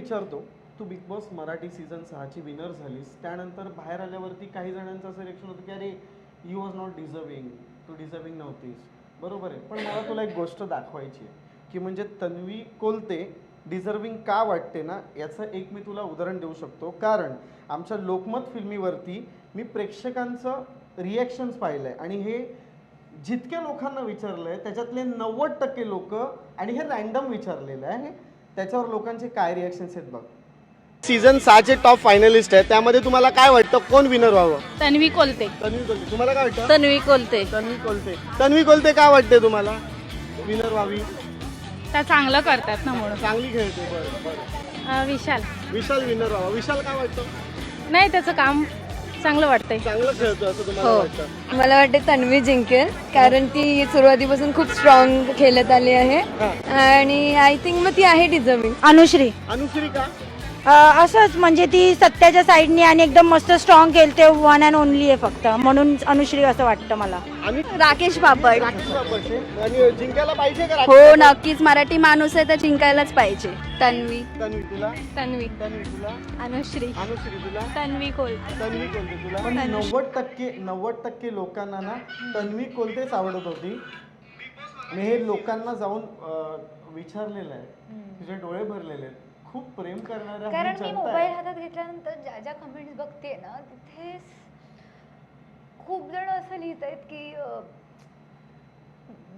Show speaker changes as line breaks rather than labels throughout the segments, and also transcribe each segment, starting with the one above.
विचारतो, तू Bigg Boss Marathi season 6ची विनर झालीस, त्यानंतर बाहेर आल्यावरती काही जणांचं असं रिएक्शन होतं की अरे यू वॉज नॉट डिझर्विंग, तू डिझर्विंग नव्हतीस. बरोबर आहे, पण मला तुला एक गोष्ट दाखवायची आहे की म्हणजे तन्वी कोलते डिझर्विंग का वाटते ना, याचं एक मी तुला उदाहरण देऊ शकतो. कारण आमच्या लोकमत फिल्मीवरती मी प्रेक्षकांचं रिॲक्शन्स पाहिलं आहे आणि हे जितक्या लोकांना विचारलं आहे त्याच्यातले 90% लोक, आणि हे रॅन्डम विचारलेलं आहे, त्याच्यावर लोकांचे काय रिॲक्शन्स आहेत बघ. सीझन 6चे टॉप फायनलिस्ट आहे, त्यामध्ये तुम्हाला काय वाटतं कोण विनर व्हावं?
तन्वी कोलते.
तन्वी कोलते. तुम्हाला काय वाटतं?
तन्वी कोलते.
तन्वी कोलते. तन्वी कोलते का वाटते तुम्हाला विनर व्हावी?
त्या चांगलं करतात ना म्हणून.
चांगली खेळते. बरं बरं.
विशाल.
विशाल विनर व्हावा. विशाल काय वाटतं?
नाही, त्याचं काम चांगलं वाटतंय.
चांगलं खेळतो असं तुम्हाला वाटतं?
मला वाटते तन्वी जिंकेल, कारण ती सुरुवातीपासून खूप स्ट्रॉंग खेळत आली आहे आणि आय थिंक मग ती आहे डिझर्विंग.
अनुश्री.
अनुश्री का?
असंच म्हणजे ती सत्याच्या साईडनी आणि एकदम मस्त स्ट्रॉंग खेळते, वन अँड ओनली आहे फक्त, म्हणून अनुश्री असं वाटतं मला.
आणि
राकेश बापट.
राकेश बापट आहे. आणि जिंकायला पाहिजे का?
हो नक्कीच, मराठी माणूस आहे तर जिंकायलाच पाहिजे. तन्वी.
तन्वी तुला?
तन्वी.
तन्वी तुला?
अनुश्री.
अनुश्री तुला?
तन्वी कोलते.
तन्वी कोलते तुला? पण 90% लोकांना ना तन्वी कोलतेच आवडत होती. मी हे लोकांना जाऊन विचारलेलं आहे, तुझे डोळे भरलेले आहेत, खूप प्रेम करणाऱ्या.
कारण मी मोबाईल हातात घेतल्यानंतर ज्या ज्या कमेंट्स बघते ना, तिथे खूप जण असं लिहित आहेत की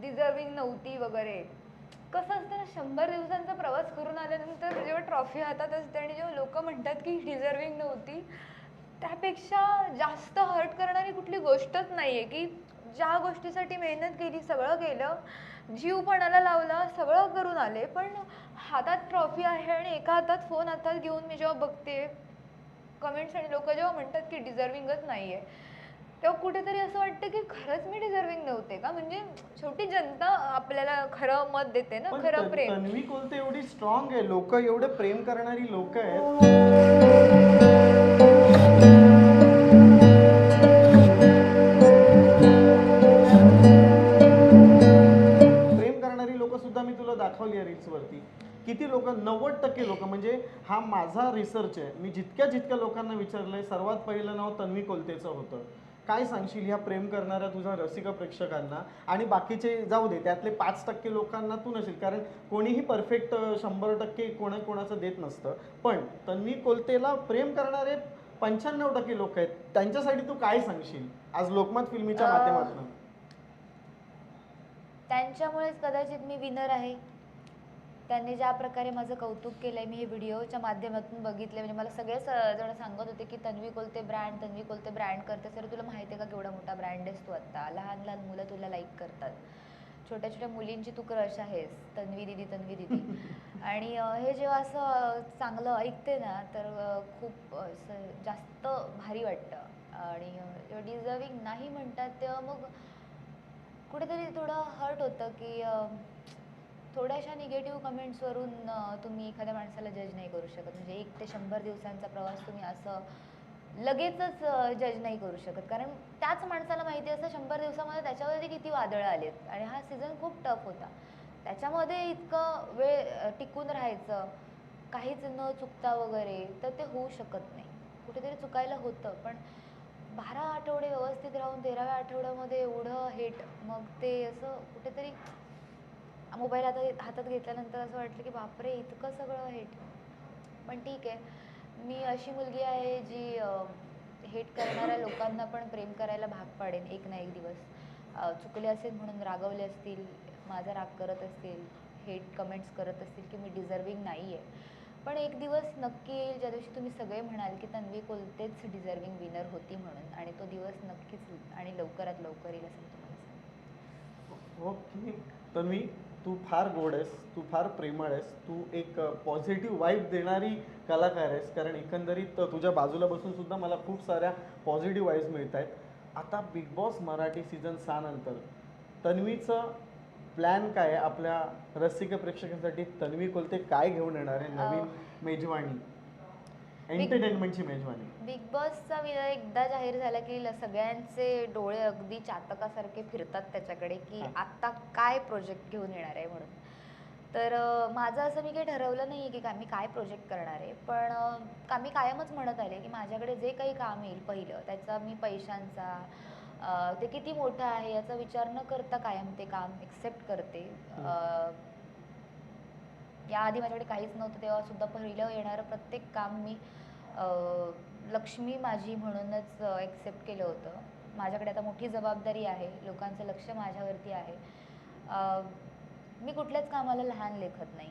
डिझर्विंग नव्हती वगैरे. कसं असतं ना, 100 दिवसांचा प्रवास करून आल्यानंतर जेव्हा ट्रॉफी हातात असते आणि जेव्हा लोक म्हणतात की डिझर्विंग नव्हती, त्यापेक्षा जास्त हर्ट करणारी कुठली गोष्टच नाहीये की ज्या गोष्टीसाठी मेहनत केली, सगळं केलं, जीव पणाला लावला, सगळं करून आले, पण हातात ट्रॉफी आहे आणि एका हातात फोन हातात घेऊन मी जेव्हा बघते कमेंट्स आणि लोक जेव्हा म्हणतात की डिझर्विंगच नाहीये, तेव्हा कुठेतरी असं वाटतं की खरंच मी डिझर्विंग नव्हते का? म्हणजे शेवटी जनता आपल्याला खरं मत देते ना, खरं प्रेम.
तन्वी कोलते एवढी स्ट्रॉंग आहे, लोक एवढे प्रेम करणारी लोक आहेत. मी तुला दाखवली आहे रील्स वरती. किती लोक, 90% लोक, म्हणजे हा माझा रिसर्च आहे, मी जितक्या लोकांना विचारलंय, सर्वात पहिलं नाव तन्वी कोलतेचं होतं. काय सांगशील ह्या प्रेम करणाऱ्या तुझ्या रसिक प्रेक्षकांना? आणि बाकीचे जाऊ दे, त्यातले 5% लोकांना तू नसेल, कारण कोणीही परफेक्ट 100% कोणाचं देत नसतं, पण तन्वी कोलतेला प्रेम करणारे 95% लोक आहेत, त्यांच्यासाठी तू काय सांगशील आज लोकमत फिल्मीच्या माध्यमातून?
त्यांच्यामुळेच कदाचित मी विनर आहे. त्यांनी ज्या प्रकारे माझं कौतुक केलंय, मी हे व्हिडिओच्या माध्यमातून बघितले. म्हणजे मला सगळेच जण सांगत होते की तन्वी कोलते ब्रँड करते. सर तुला माहिती आहे का केवढा मोठा ब्रँड आहेस तू आता? लहान लहान मुलं तुला लाईक करतात, छोट्या छोट्या मुलींची तू क्रश आहेस, तन्वी दिदी. आणि हे जेव्हा असं चांगलं ऐकते ना, तर खूप जास्त भारी वाटतं. आणि जेव्हा डिझर्विंग नाही म्हणतात तेव्हा मग कुठेतरी थोडं हर्ट होतं की थोड्याशा निगेटिव्ह कमेंट्सवरून तुम्ही एखाद्या माणसाला जज नाही करू शकत. म्हणजे 1 ते 100 दिवसांचा प्रवास तुम्ही असं लगेचच जज नाही करू शकत, कारण त्याच माणसाला माहिती असतं 100 दिवसामध्ये त्याच्यावरती किती वादळं आलेत आणि हा सीझन खूप टफ होता. त्याच्यामध्ये इतकं वेळ टिकून राहायचं, काहीच न चुकता वगैरे, तर ते होऊ शकत नाही. कुठेतरी चुकायला होतं, पण 12 आठवडे व्यवस्थित राहून 13व्या आठवड्यामध्ये एवढं हेट, मग ते असं कुठेतरी मोबाईल हातात घेतल्यानंतर असं वाटलं की बापरे, इतकं सगळं हेट. पण ठीक आहे, मी अशी मुलगी आहे जी हेट करणाऱ्या लोकांना पण प्रेम करायला भाग पाडेन एक ना एक दिवस. चुकले असेल म्हणून रागवले असतील, माझा राग करत असतील, हेट कमेंट्स करत असतील की मी डिझर्विंग नाही आहे, पण एक दिवस नक्की येईल ज्या दिवशी तुम्ही सगळे म्हणाल की तन्वी कोलतेच डिझर्विंग विनर होती म्हणून, आणि तो दिवस नक्कीच आणि लवकरात लवकर येईल असं तुम्हाला सांगते.
ओके तन्वी, तू फार गोड आहेस, तू फार प्रेमळ आहेस, तू एक पॉझिटिव्ह वाईब देणारी कलाकार आहेस, कारण एकंदरीत तुझ्या बाजूला बसून सुद्धा मला खूप साऱ्या पॉझिटिव्ह वाईब्स मिळत आहेत. आता बिग बॉस मराठी सीझन 6 नंतर तन्वीचं प्लॅन काय आहे? आपल्या रसिक प्रेक्षकांसाठी तन्वी कोलते काय घेऊन येणार आहे नवीन मेजवानी, एंटरटेनमेंटची मेजवानी?
बिग बॉसचा विनर एकदा जाहीर झाला की सगळ्यांचे डोळे अगदी चातकासारखे फिरतात त्याच्याकडे की आता काय प्रोजेक्ट घेऊन येणार आहे म्हणून. तर माझं असं मी काही ठरवलं नाही आहे की मी काय प्रोजेक्ट करणार आहे, पण मी कायमच म्हणत आले की माझ्याकडे जे काही काम येईल पहिलं त्याचा मी पैशांचा ते किती मोठं आहे याचा विचार न करता कायम ते काम एक्सेप्ट करते. याआधी माझ्याकडे काहीच नव्हतं तेव्हा सुद्धा पहिलं येणारं प्रत्येक काम मी अ, लक्ष्मी माझी म्हणूनच एक्सेप्ट केलं होतं. माझ्याकडे आता मोठी जबाबदारी आहे, लोकांचं लक्ष माझ्यावरती आहे. अ, मी कुठल्याच कामाला लहान लेखत नाही.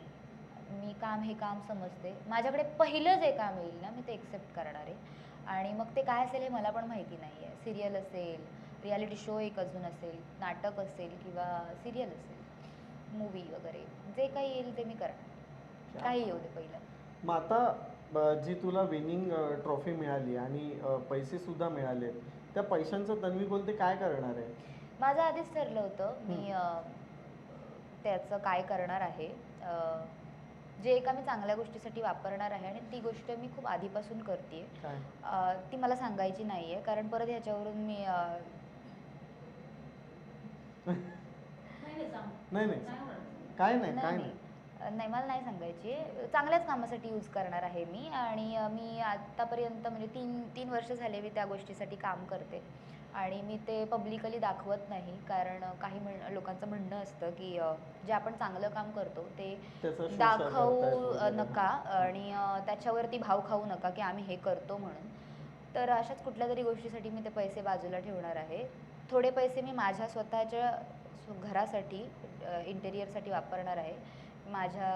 मी काम हे काम समजते. माझ्याकडे पहिलं जे काम येईल ना मी ते एक्सेप्ट करणार आहे आणि मग ते काय असेल हे मला पण माहिती नाही आहे. सिरियल असेल, रियालिटी शो एक अजून असेल, नाटक असेल किंवा सिरियल असेल, मूवी वगैरे जे काही येईल ते मी करणार. काही येऊ दे पहिलं.
मग आता जी तुला विनिंग ट्रॉफी मिळाली आणि पैसे सुद्धा मिळाले, त्या पैशांचं तन्वी कोलते काय करणार आहे?
माझं आधीच ठरलं होतं मी त्याचं काय करणार आहे. जे एका मी चांगल्या गोष्टीसाठी वापरणार आहे आणि ती गोष्ट मी खूप आधीपासून करते.
काय?
ती मला सांगायची नाही आहे कारण परत ह्याच्यावरून मी
नाही नाही काय नाही काय नाही.
नाही मला नाही सांगायची. चांगल्याच कामासाठी यूज करणार आहे मी आणि मी आत्तापर्यंत म्हणजे तीन वर्ष झाले मी त्या गोष्टीसाठी काम करते आणि मी ते पब्लिकली दाखवत नाही कारण काही लोकांचं म्हणणं असतं की जे आपण चांगलं काम करतो ते
त्याचा शोषा
दाखवू
करतायत वगैरे.
नका आणि त्याच्यावरती भाव खाऊ नका की आम्ही हे करतो म्हणून. तर अशाच कुठल्या तरी गोष्टीसाठी मी ते पैसे बाजूला ठेवणार आहे. थोडे पैसे मी माझ्या स्वतःच्या घरासाठी इंटेरियरसाठी वापरणार आहे. माझ्या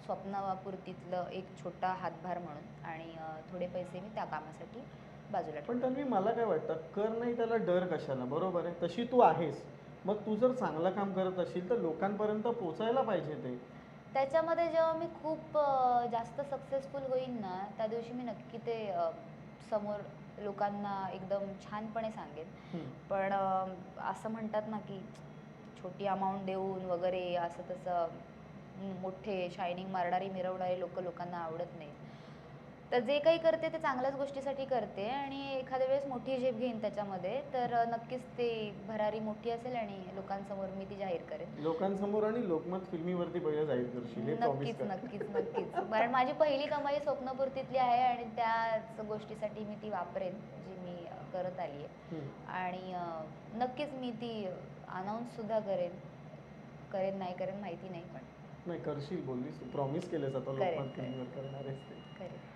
स्वप्नापूर्तीतलं एक छोटा हातभार म्हणून आणि थोडे पैसे मी त्या कामासाठी बाजूला
पण
ठेवणार.
तन्वी मला काय वाटतं, कर नाही त्याला डर कशाला, बरोबर आहे? तशी तू आहेस, मग तू जर चांगलं काम करत असशील तर लोकांपर्यंत पोचायला पाहिजे ते.
त्याच्यामध्ये जेव्हा मी खूप जास्त सक्सेसफुल होईन ना त्या दिवशी मी नक्की ते समोर लोकांना एकदम छानपणे सांगेन. पण असं म्हणतात ना की छोटी अमाऊंट देऊन वगैरे असं तसं मोठे शायनिंग मारणारी मिरवणारे लोकांना आवडत नाही. तर जे काही करते ते चांगल्याच गोष्टीसाठी करते आणि एखाद्या वेळेस मोठी झेप घेईन त्याच्यामध्ये तर नक्कीच ते भरारी मोठी असेल आणि लोकांसमोर मी ती जाहीर करेन.
लोकांसमोर आणि लोकमत फिल्मीवरती पहिले जाहीर करशील, हे प्रॉमिस
नक्कीच
कर.
नक्कीच नक्कीच कारण माझी पहिली कमाई स्वप्नपूर्तीतली आहे आणि त्याच गोष्टीसाठी मी ती वापरेन जी मी करत आली आहे. आणि नक्कीच मी ती अनाऊन्स सुद्धा करेन नाही करेन माहिती नाही पण
नाही करशील, बोललीस, प्रॉमिस केलेस आता
करेन,
लोकमत फिल्मीवर करणार आहेस ते.
करेन.